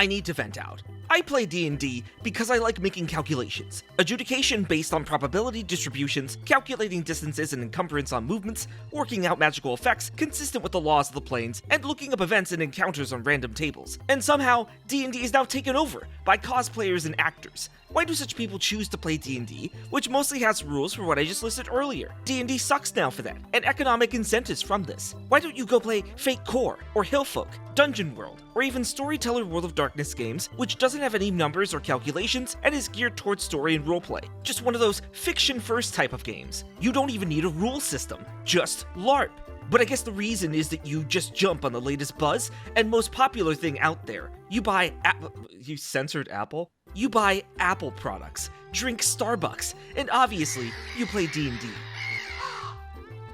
I need to vent out. I play D&D because I like making calculations. Adjudication based on probability distributions, calculating distances and encumbrance on movements, working out magical effects consistent with the laws of the planes, and looking up events and encounters on random tables. And somehow, D&D is now taken over by cosplayers and actors. Why do such people choose to play D&D, which mostly has rules for what I just listed earlier? D&D sucks now for that, and economic incentives from this. Why don't you go play Fate Core, or Hillfolk, Dungeon World, or even Storyteller World of Darkness games, which doesn't have any numbers or calculations and is geared towards story and roleplay? Just one of those fiction-first type of games. You don't even need a rule system, just LARP. But I guess the reason is that you just jump on the latest buzz and most popular thing out there. You buy you censored Apple? You buy Apple products, drink Starbucks, and obviously, you play D&D.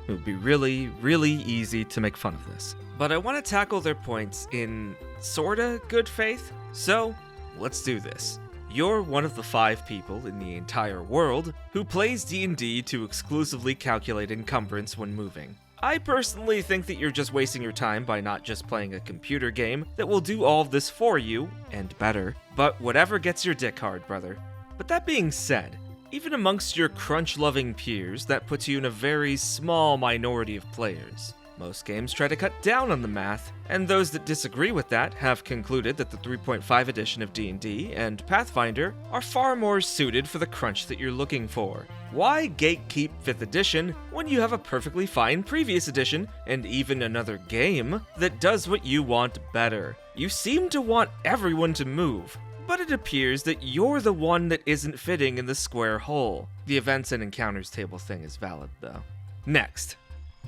It would be really, really easy to make fun of this. But I want to tackle their points in sorta good faith, so let's do this. You're one of the 5 people in the entire world who plays D&D to exclusively calculate encumbrance when moving. I personally think that you're just wasting your time by not just playing a computer game that will do all of this for you, and better, but whatever gets your dick hard, brother. But that being said, even amongst your crunch-loving peers, that puts you in a very small minority of players. Most games try to cut down on the math, and those that disagree with that have concluded that the 3.5 edition of D&D and Pathfinder are far more suited for the crunch that you're looking for. Why gatekeep 5th edition when you have a perfectly fine previous edition and even another game that does what you want better? You seem to want everyone to move, but it appears that you're the one that isn't fitting in the square hole. The events and encounters table thing is valid though. Next,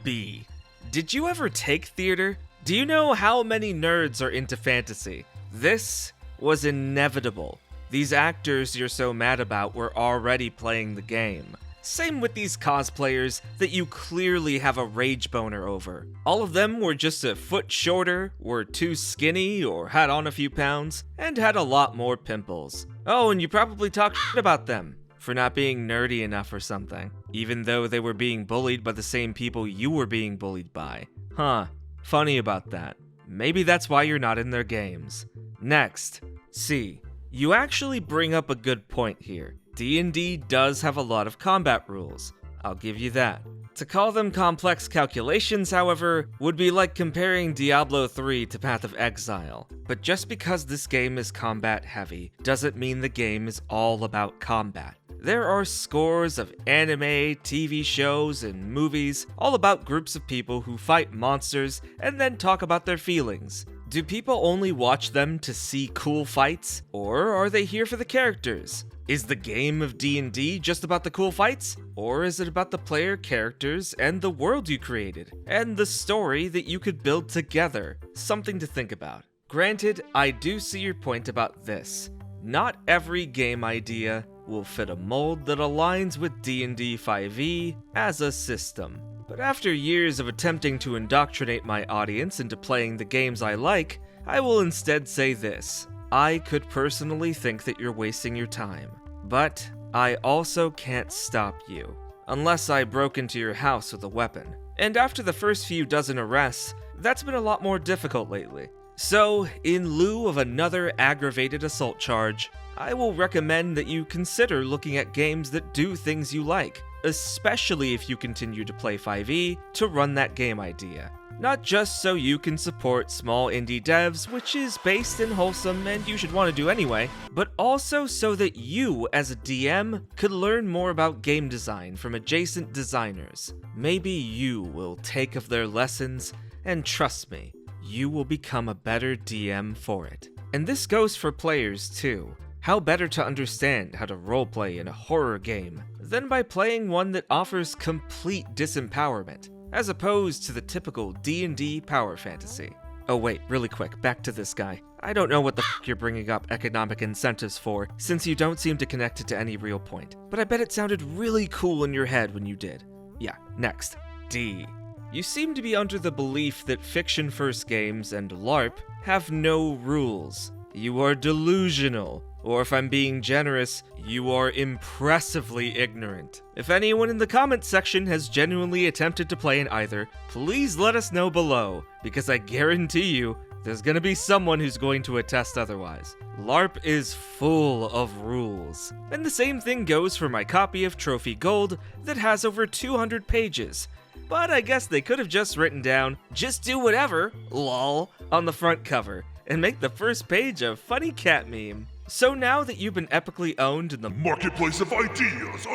B. Did you ever take theater? Do you know how many nerds are into fantasy? This was inevitable. These actors you're so mad about were already playing the game. Same with these cosplayers that you clearly have a rage boner over. All of them were just a foot shorter, were too skinny, or had on a few pounds, and had a lot more pimples. Oh, and you probably talked shit about them for not being nerdy enough or something, even though they were being bullied by the same people you were being bullied by. Huh, funny about that. Maybe that's why you're not in their games. Next, C. You actually bring up a good point here. D&D does have a lot of combat rules. I'll give you that. To call them complex calculations, however, would be like comparing Diablo 3 to Path of Exile. But just because this game is combat heavy, doesn't mean the game is all about combat. There are scores of anime, TV shows, and movies all about groups of people who fight monsters and then talk about their feelings. Do people only watch them to see cool fights, or are they here for the characters? Is the game of D&D just about the cool fights? Or is it about the player characters and the world you created? And the story that you could build together? Something to think about. Granted, I do see your point about this. Not every game idea will fit a mold that aligns with D&D 5e as a system. But after years of attempting to indoctrinate my audience into playing the games I like, I will instead say this. I could personally think that you're wasting your time, but I also can't stop you, unless I broke into your house with a weapon. And after the first few dozen arrests, that's been a lot more difficult lately. So, in lieu of another aggravated assault charge, I will recommend that you consider looking at games that do things you like, especially if you continue to play 5e to run that game idea. Not just so you can support small indie devs, which is based and wholesome and you should want to do anyway, but also so that you, as a DM, could learn more about game design from adjacent designers. Maybe you will take of their lessons, and trust me, you will become a better DM for it. And this goes for players too. How better to understand how to roleplay in a horror game than by playing one that offers complete disempowerment, as opposed to the typical D&D power fantasy. Oh wait, really quick, back to this guy. I don't know what the f*** you're bringing up economic incentives for, since you don't seem to connect it to any real point, but I bet it sounded really cool in your head when you did. Yeah, next. D. You seem to be under the belief that fiction-first games and LARP have no rules. You are delusional. Or if I'm being generous, you are impressively ignorant. If anyone in the comments section has genuinely attempted to play in either, please let us know below, because I guarantee you, There's gonna be someone who's going to attest otherwise. LARP is full of rules. And the same thing goes for my copy of Trophy Gold that has over 200 pages. But I guess they could have just written down, "Just do whatever, lol," on the front cover, and make the first page a funny cat meme. So now that you've been epically owned in the marketplace of ideas.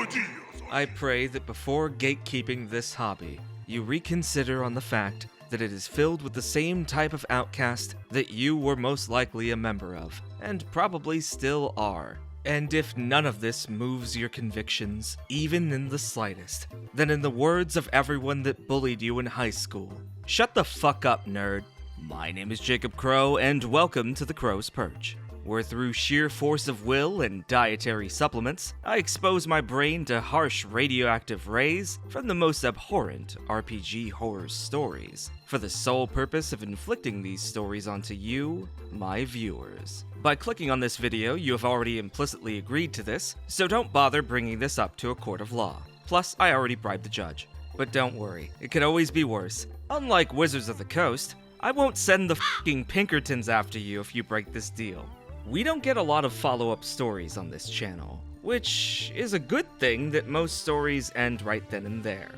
I pray that before gatekeeping this hobby, you reconsider on the fact that it is filled with the same type of outcast that you were most likely a member of, and probably still are. And if none of this moves your convictions, even in the slightest, then in the words of everyone that bullied you in high school, shut the fuck up, nerd. My name is Jacob Crow, and welcome to the Crow's Perch, where through sheer force of will and dietary supplements, I expose my brain to harsh radioactive rays from the most abhorrent RPG horror stories, for the sole purpose of inflicting these stories onto you, my viewers. By clicking on this video, you have already implicitly agreed to this, so don't bother bringing this up to a court of law. Plus, I already bribed the judge. But don't worry, it could always be worse. Unlike Wizards of the Coast, I won't send the f***ing Pinkertons after you if you break this deal. We don't get a lot of follow-up stories on this channel, which is a good thing that most stories end right then and there.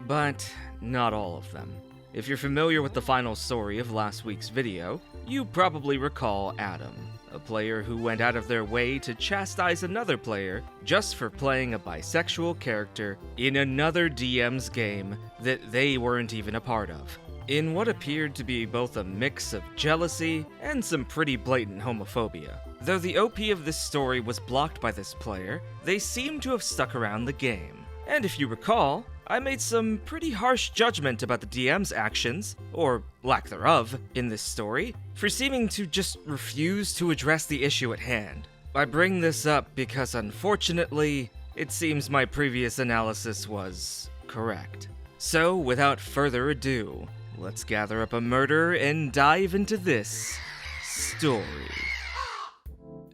But not all of them. If you're familiar with the final story of last week's video, you probably recall Adam, a player who went out of their way to chastise another player just for playing a bisexual character in another DM's game that they weren't even a part of, in what appeared to be both a mix of jealousy and some pretty blatant homophobia. Though the OP of this story was blocked by this player, they seem to have stuck around the game. And if you recall, I made some pretty harsh judgment about the DM's actions, or lack thereof, in this story, for seeming to just refuse to address the issue at hand. I bring this up because unfortunately, it seems my previous analysis was correct. So, without further ado, let's gather up a murder and dive into this story.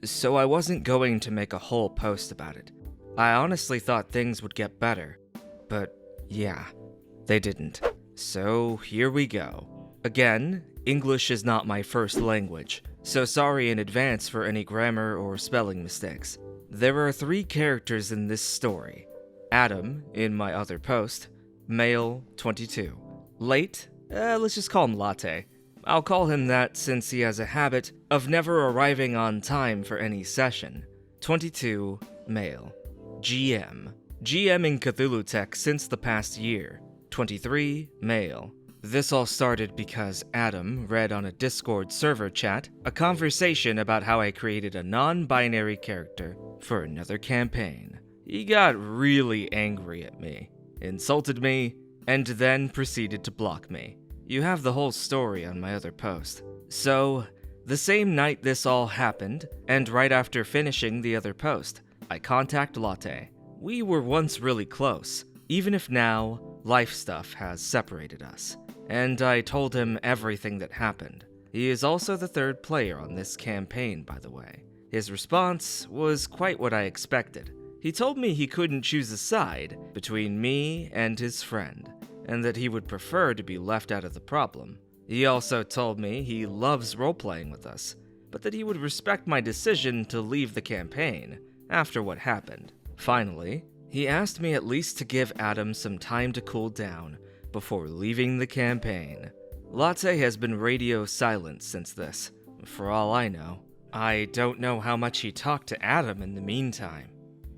So I wasn't going to make a whole post about it. I honestly thought things would get better. But yeah, they didn't. So here we go. Again, English is not my first language, so sorry in advance for any grammar or spelling mistakes. There are 3 characters in this story. Adam, in my other post, male, 22. Late, let's just call him Latte. I'll call him that since he has a habit of never arriving on time for any session. 22, male. GM. GMing Cthulhu Tech since the past year. 23, male. This all started because Adam read on a Discord server chat a conversation about how I created a non-binary character for another campaign. He got really angry at me, insulted me, and then proceeded to block me. You have the whole story on my other post. So, the same night this all happened, and right after finishing the other post, I contact Latte. We were once really close, even if now, life stuff has separated us. And I told him everything that happened. He is also the 3rd player on this campaign, by the way. His response was quite what I expected. He told me he couldn't choose a side between me and his friend, and that he would prefer to be left out of the problem. He also told me he loves role-playing with us, but that he would respect my decision to leave the campaign after what happened. Finally, he asked me at least to give Adam some time to cool down before leaving the campaign. Latte has been radio silent since this, for all I know. I don't know how much he talked to Adam in the meantime.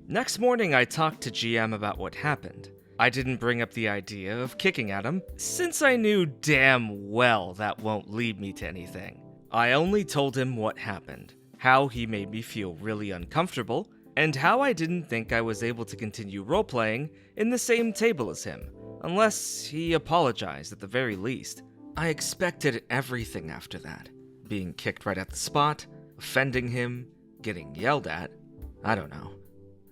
Next morning, I talked to GM about what happened. I didn't bring up the idea of kicking Adam, since I knew damn well that won't lead me to anything. I only told him what happened, how he made me feel really uncomfortable, and how I didn't think I was able to continue roleplaying in the same table as him, unless he apologized at the very least. I expected everything after that. Being kicked right at the spot, offending him, getting yelled at. I don't know.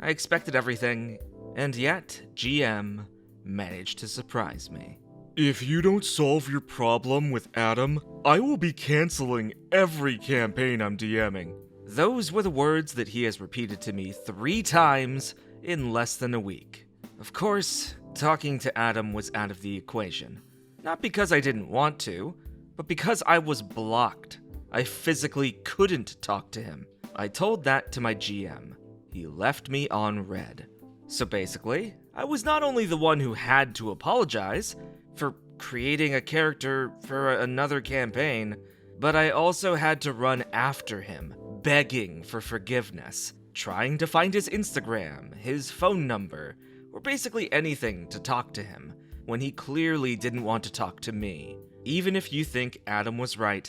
I expected everything, and yet GM managed to surprise me. If you don't solve your problem with Adam, I will be canceling every campaign I'm DMing. Those were the words that he has repeated to me 3 times in less than a week. Of course, talking to Adam was out of the equation. Not because I didn't want to, But because I was blocked, I physically couldn't talk to him. I told that to my GM. He left me on red. So basically, I was not only the one who had to apologize for creating a character for another campaign, but I also had to run after him, begging for forgiveness, trying to find his Instagram, his phone number, or basically anything to talk to him, when he clearly didn't want to talk to me. Even if you think Adam was right,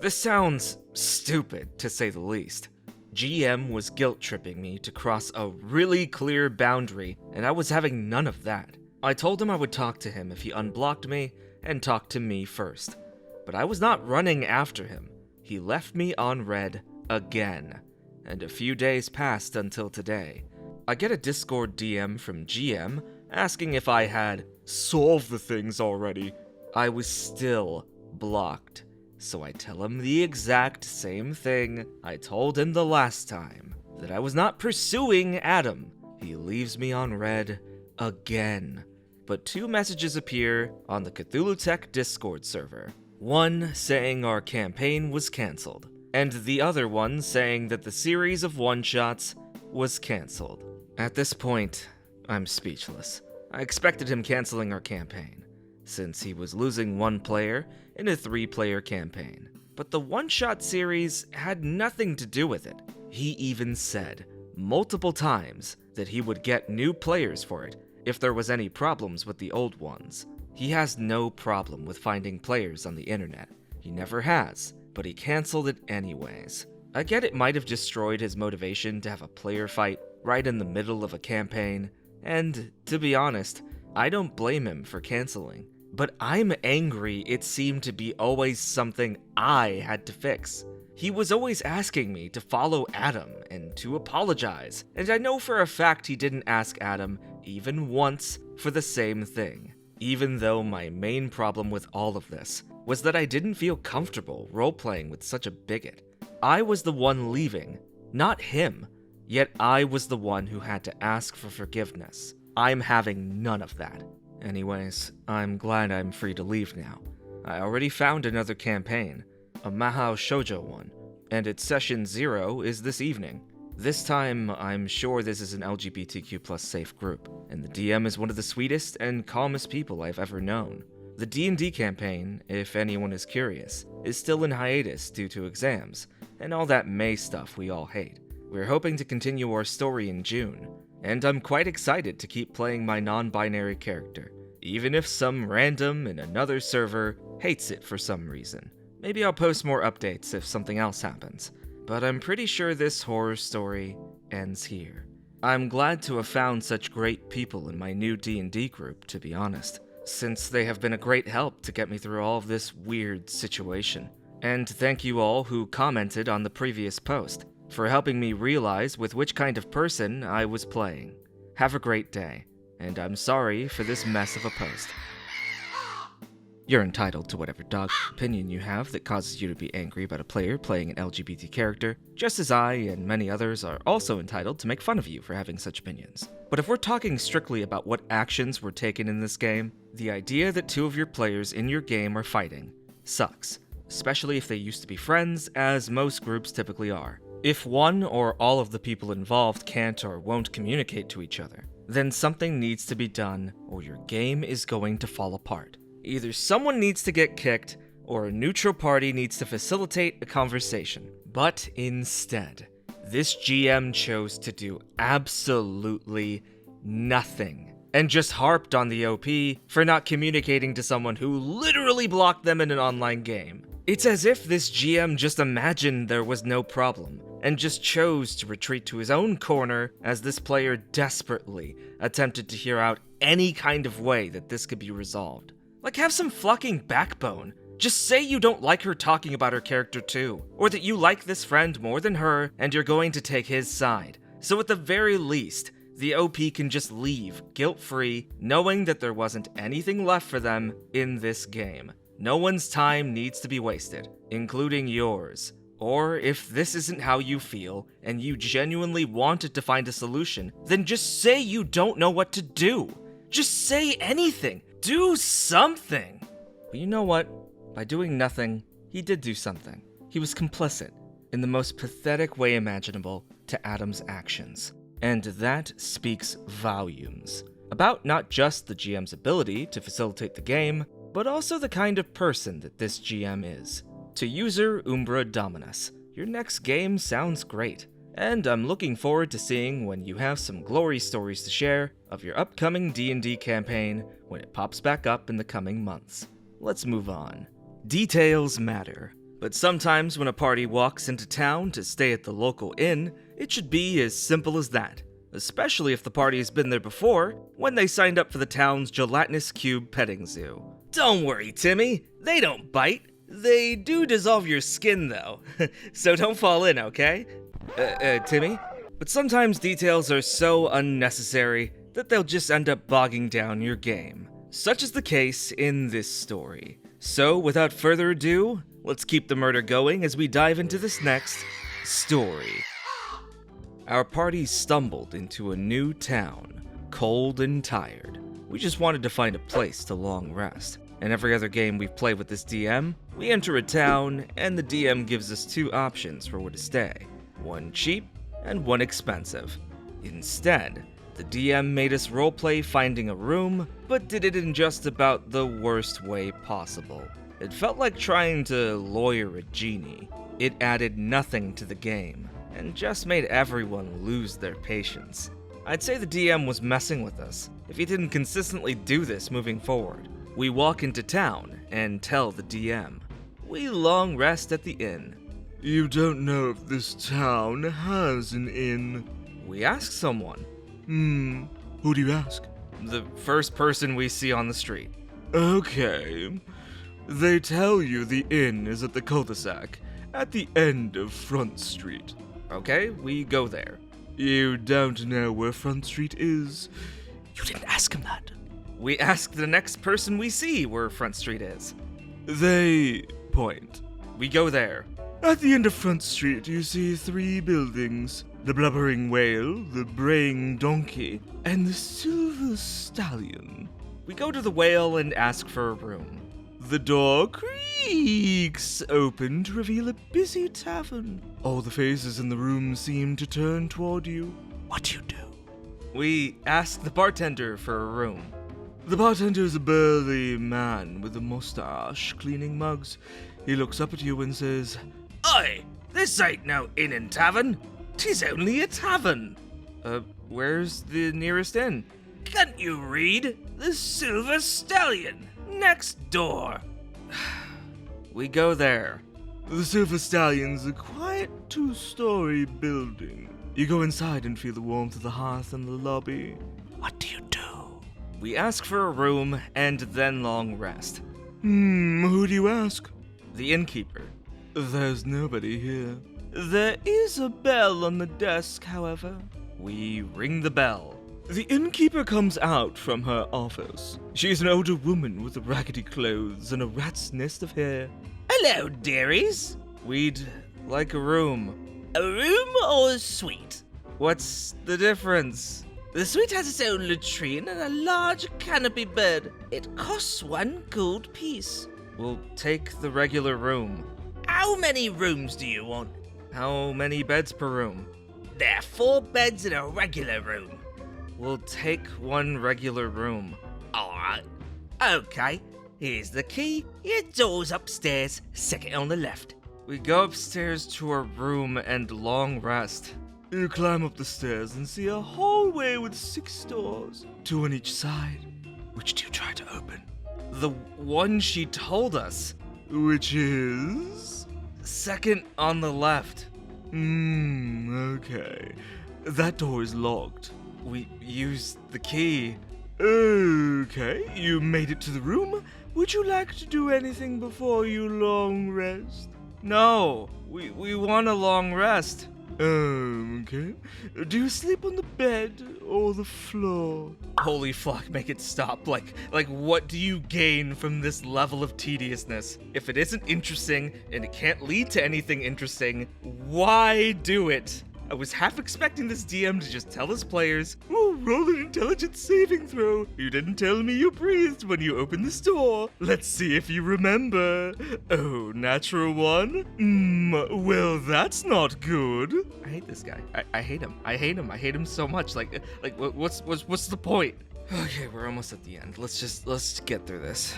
this sounds stupid, to say the least. GM was guilt-tripping me to cross a really clear boundary, and I was having none of that. I told him I would talk to him if he unblocked me and talked to me first. But I was not running after him. He left me on red again. And a few days passed until today. I get a Discord DM from GM asking if I had solved the things already. I was still blocked. So I tell him the exact same thing I told him the last time, that I was not pursuing Adam. He leaves me on red again. But 2 messages appear on the Cthulhu Tech Discord server. One saying our campaign was cancelled, and the other one saying that the series of one-shots was cancelled. At this point, I'm speechless. I expected him cancelling our campaign, since he was losing 1 player in a 3-player campaign. But the one-shot series had nothing to do with it. He even said multiple times that he would get new players for it if there was any problems with the old ones. He has no problem with finding players on the internet. He never has, but he cancelled it anyways. I get it might have destroyed his motivation to have a player fight right in the middle of a campaign, and to be honest, I don't blame him for cancelling. But I'm angry it seemed to be always something I had to fix. He was always asking me to follow Adam and to apologize, and I know for a fact he didn't ask Adam even once for the same thing. Even though my main problem with all of this was that I didn't feel comfortable roleplaying with such a bigot. I was the one leaving, not him, yet I was the one who had to ask for forgiveness. I'm having none of that. Anyways, I'm glad I'm free to leave now. I already found another campaign, a Mahou Shoujo one, and its session 0 is this evening. This time, I'm sure this is an LGBTQ+ safe group, and the DM is one of the sweetest and calmest people I've ever known. The D&D campaign, if anyone is curious, is still in hiatus due to exams, and all that May stuff we all hate. We're hoping to continue our story in June, and I'm quite excited to keep playing my non-binary character, even if some random in another server hates it for some reason. Maybe I'll post more updates if something else happens, but I'm pretty sure this horror story ends here. I'm glad to have found such great people in my new D&D group, to be honest, since they have been a great help to get me through all of this weird situation. And thank you all who commented on the previous post, for helping me realize with which kind of person I was playing. Have a great day, and I'm sorry for this mess of a post. You're entitled to whatever dog opinion you have that causes you to be angry about a player playing an LGBT character, just as I and many others are also entitled to make fun of you for having such opinions. But if we're talking strictly about what actions were taken in this game, the idea that 2 of your players in your game are fighting sucks, especially if they used to be friends, as most groups typically are. If one or all of the people involved can't or won't communicate to each other, then something needs to be done or your game is going to fall apart. Either someone needs to get kicked, or a neutral party needs to facilitate a conversation. But instead, this GM chose to do absolutely nothing, and just harped on the OP for not communicating to someone who literally blocked them in an online game. It's as if this GM just imagined there was no problem, and just chose to retreat to his own corner as this player desperately attempted to hear out any kind of way that this could be resolved. Like, have some fucking backbone. Just say you don't like her talking about her character too, or that you like this friend more than her and you're going to take his side. So at the very least, the OP can just leave guilt-free, knowing that there wasn't anything left for them in this game. No one's time needs to be wasted, including yours. Or if this isn't how you feel, and you genuinely wanted to find a solution, then just say you don't know what to do. Just say anything. Do something. But you know what? By doing nothing, he did do something. He was complicit, in the most pathetic way imaginable, to Adam's actions. And that speaks volumes. About not just the GM's ability to facilitate the game, but also the kind of person that this GM is. To user Umbra Dominus, your next game sounds great, and I'm looking forward to seeing when you have some glory stories to share of your upcoming D&D campaign when it pops back up in the coming months. Let's move on. Details matter, but sometimes when a party walks into town to stay at the local inn, it should be as simple as that, especially if the party has been there before when they signed up for the town's gelatinous cube petting zoo. Don't worry, Timmy, they don't bite. They do dissolve your skin, though, so don't fall in, okay? Timmy? But sometimes details are so unnecessary that they'll just end up bogging down your game. Such is the case in this story. So, without further ado, let's keep the murder going as we dive into this next story. Our party stumbled into a new town, cold and tired. We just wanted to find a place to long rest. In every other game we've played with this DM, we enter a town, and the DM gives us two options for where to stay. One cheap, and one expensive. Instead, the DM made us roleplay finding a room, but did it in just about the worst way possible. It felt like trying to lawyer a genie. It added nothing to the game, and just made everyone lose their patience. I'd say the DM was messing with us if he didn't consistently do this moving forward. We walk into town and tell the DM. We long rest at the inn. You don't know if this town has an inn. We ask someone. Who do you ask? The first person we see on the street. Okay. They tell you the inn is at the cul-de-sac, at the end of Front Street. Okay, we go there. You don't know where Front Street is? You didn't ask him that. We ask the next person we see where Front Street is. They point. We go there. At the end of Front Street, you see three buildings. The Blubbering Whale, the Braying Donkey, and the Silver Stallion. We go to the whale and ask for a room. The door creaks open to reveal a busy tavern. All the faces in the room seem to turn toward you. What do you do? We ask the bartender for a room. The bartender is a burly man with a mustache, cleaning mugs. He looks up at you and says, "Oi, this ain't no inn and tavern. 'Tis only a tavern." Where's the nearest inn? Can't you read? The Silver Stallion, next door. We go there. The Silver Stallion's a quiet two-story building. You go inside and feel the warmth of the hearth in the lobby. What do you do? We ask for a room and then long rest. Who do you ask? The innkeeper. There's nobody here. There is a bell on the desk, however. We ring the bell. The innkeeper comes out from her office. She's an older woman with raggedy clothes and a rat's nest of hair. Hello, dearies. We'd like a room. A room or a suite? What's the difference? The suite has its own latrine and a large canopy bed. It costs 1 gold piece. We'll take the regular room. How many rooms do you want? How many beds per room? There are 4 beds in a regular room. We'll take 1 regular room. Alright. Okay, here's the key. Your door's upstairs, second on the left. We go upstairs to our room and long rest. You climb up the stairs and see a hallway with 6 doors, 2 on each side. Which do you try to open? The one she told us. Which is? Second on the left. Okay. That door is locked. We used the key. Okay, you made it to the room. Would you like to do anything before you long rest? No, we want a long rest. Okay. Do you sleep on the bed or the floor? Holy fuck, make it stop. Like what do you gain from this level of tediousness? If it isn't interesting and it can't lead to anything interesting, why do it? I was half expecting this DM to just tell his players, "Oh, roll an intelligence saving throw. You didn't tell me you breathed when you opened this door. Let's see if you remember. Oh, natural 1? Well, that's not good." I hate this guy. I hate him. I hate him so much. Like, what's the point? Okay, we're almost at the end. Let's get through this.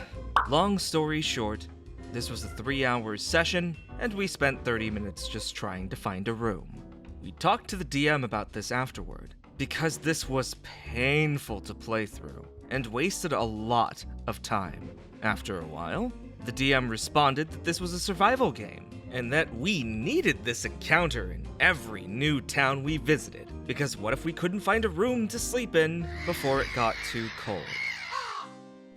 Long story short, this was a 3-hour session, and we spent 30 minutes just trying to find a room. We talked to the DM about this afterward, because this was painful to play through, and wasted a lot of time. After a while, the DM responded that this was a survival game, and that we needed this encounter in every new town we visited, because what if we couldn't find a room to sleep in before it got too cold?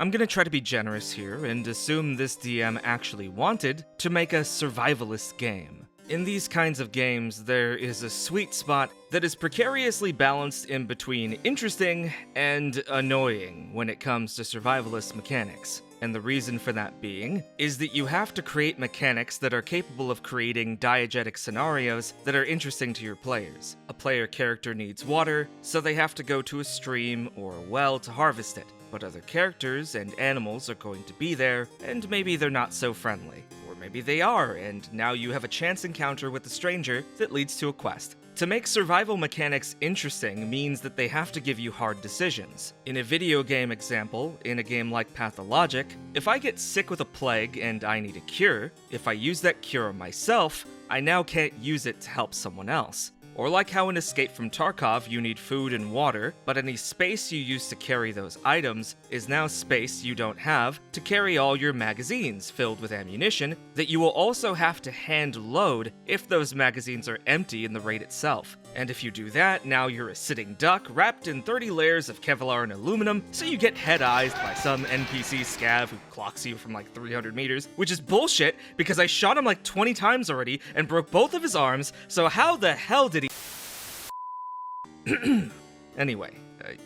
I'm gonna try to be generous here and assume this DM actually wanted to make a survivalist game. In these kinds of games, there is a sweet spot that is precariously balanced in between interesting and annoying when it comes to survivalist mechanics. And the reason for that being is that you have to create mechanics that are capable of creating diegetic scenarios that are interesting to your players. A player character needs water, so they have to go to a stream or a well to harvest it. But other characters and animals are going to be there, and maybe they're not so friendly. Or maybe they are, and now you have a chance encounter with a stranger that leads to a quest. To make survival mechanics interesting means that they have to give you hard decisions. In a video game example, in a game like Pathologic, if I get sick with a plague and I need a cure, if I use that cure on myself, I now can't use it to help someone else. Or like how in Escape from Tarkov you need food and water, but any space you use to carry those items is now space you don't have to carry all your magazines filled with ammunition that you will also have to hand load if those magazines are empty in the raid itself. And if you do that, now you're a sitting duck wrapped in 30 layers of Kevlar and aluminum, so you get head-eyed by some NPC scav who clocks you from like 300 meters, which is bullshit because I shot him like 20 times already and broke both of his arms, so how the hell did he... Anyway,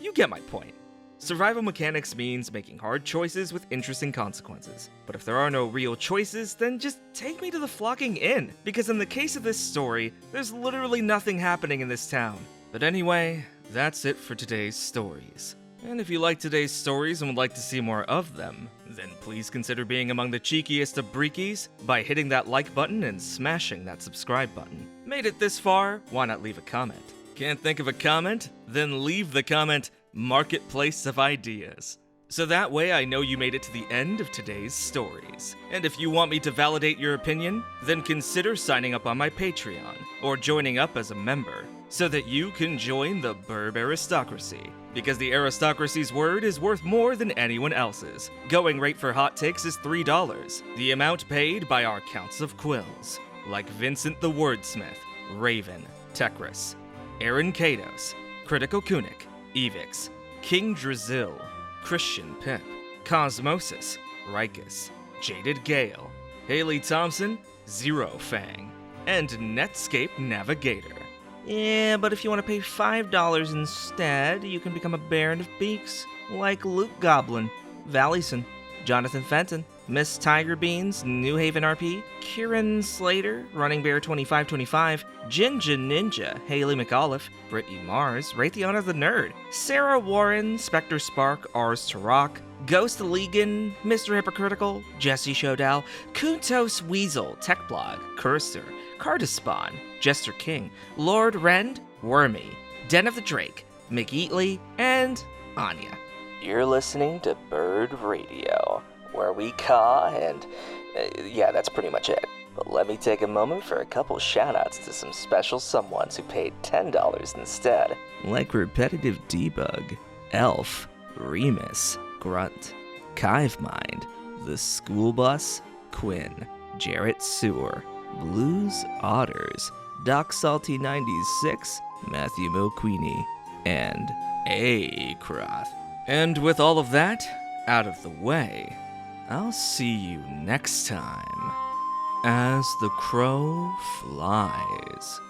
you get my point. Survival mechanics means making hard choices with interesting consequences. But if there are no real choices, then just take me to the flocking inn, because in the case of this story, there's literally nothing happening in this town. But anyway, that's it for today's stories. And if you like today's stories and would like to see more of them, then please consider being among the cheekiest of Rykis by hitting that like button and smashing that subscribe button. Made it this far, why not leave a comment? Can't think of a comment? Then leave the comment, Marketplace of Ideas. So that way I know you made it to the end of today's stories. And if you want me to validate your opinion, then consider signing up on my Patreon, or joining up as a member, so that you can join the Burb aristocracy. Because the aristocracy's word is worth more than anyone else's. Going rate for hot takes is $3, the amount paid by our counts of Quills, like Vincent the Wordsmith, Raven, Tecrus, Eryn Kados, Critical Kunic, Evix, King Drazil, Christian Pipp, Cosmosis, Rykis, JadedGale, Hailey Thompson, Zerofang, and Netscape Navigator. Yeah, but if you want to pay $5 instead, you can become a Baron of Beaks, like Luke Goblin, Valleyson, Jonathan Fenton, Miss TigerBeans, New Haven RP, Kieran Slater, Running Bear 2525, Ginga Ninja, Hailey McAuliffe, Brittney Marrs, Rathiana the Nerd, Sara Warren, Specter Spark, Ars to Rock, Ghost Legan, Mr. Hypocritical, Jesse Shodal, Kuntos Weasel, Techblog, Cursor, Cardispawn, Jester King, Lord Rend, Wormy, Den of the Drake, McEatley, and Anya. You're listening to Bird Radio, where we caw and, yeah, that's pretty much it. But let me take a moment for a couple shoutouts to some special someones who paid $10 instead. Like Repetitive Debug, Elf, Remus, Grunt, Kivemind, The School Bus, Quinn, Jarrett Sewer, Blues Otters, Doc Salty 96, Matthew Milqueenie, and Acroth. And with all of that out of the way, I'll see you next time as the crow flies.